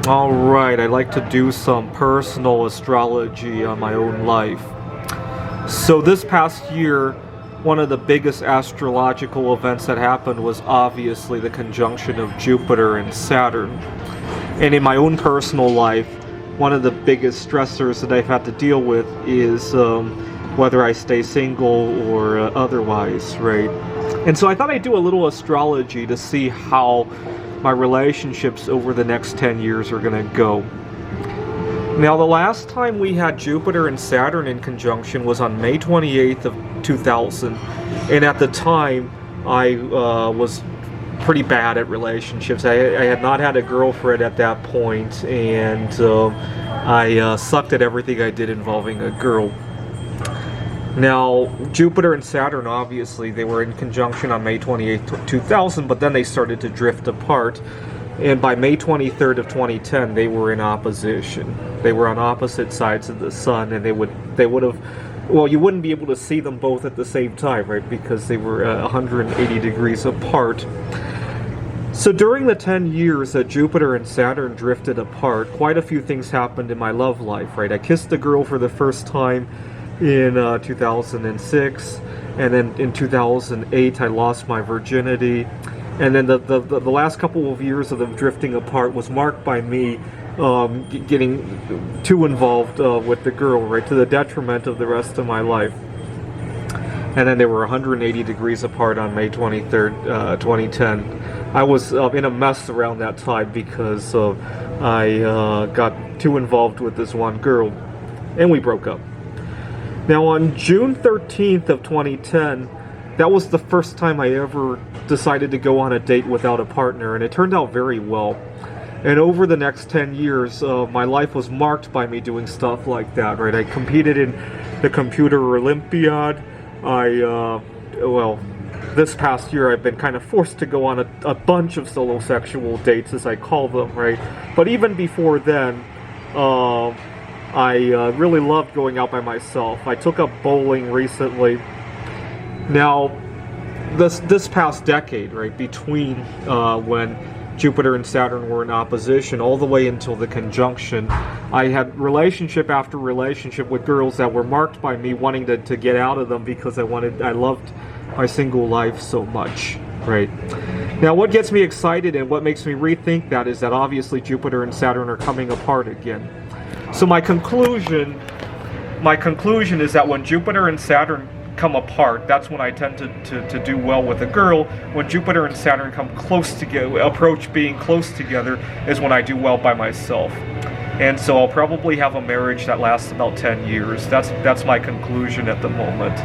Alright, I'd like to do some personal astrology on my own life. So this past year, one of the biggest astrological events that happened was obviously the conjunction of Jupiter and Saturn. And in my own personal life, one of the biggest stressors that I've had to deal with is whether I stay single or otherwise, right? And so I thought I'd do a little astrology to see how my relationships over the next 10 years are going to go. Now, the last time we had Jupiter and Saturn in conjunction was on May 28th of 2000. And at the time, I was pretty bad at relationships. I had not had a girlfriend at that point, and I sucked at everything I did involving a girl. Now, Jupiter and Saturn, obviously, they were in conjunction on May 28th, 2000, but then they started to drift apart. And by May 23rd of 2010, they were in opposition. They were on opposite sides of the sun, and they would have, well, you wouldn't be able to see them both at the same time, right? Because they were 180 degrees apart. So during the 10 years that Jupiter and Saturn drifted apart, quite a few things happened in my love life, right? I kissed a girl for the first time in 2006, and then in 2008 I lost my virginity, and then the last couple of years of them drifting apart was marked by me getting too involved with the girl, right, to the detriment of the rest of my life. And then they were 180 degrees apart on May 23rd, 2010. I was in a mess around that time because I got too involved with this one girl, and we broke up. Now, on June 13th of 2010, that was the first time I ever decided to go on a date without a partner, and it turned out very well. And over the next 10 years, my life was marked by me doing stuff like that, right? I competed in the Computer Olympiad. Well, this past year I've been kind of forced to go on a bunch of solo sexual dates, as I call them, right? But even before then, I really loved going out by myself. I took up bowling recently. Now, this past decade, right, between when Jupiter and Saturn were in opposition all the way until the conjunction, I had relationship after relationship with girls that were marked by me wanting to get out of them because I loved my single life so much, right? Now, what gets me excited and what makes me rethink that is that obviously Jupiter and Saturn are coming apart again. So my conclusion is that when Jupiter and Saturn come apart, that's when I tend to do well with a girl. When Jupiter and Saturn come close together, approach being close together, is when I do well by myself. And so I'll probably have a marriage that lasts about 10 years. That's my conclusion at the moment.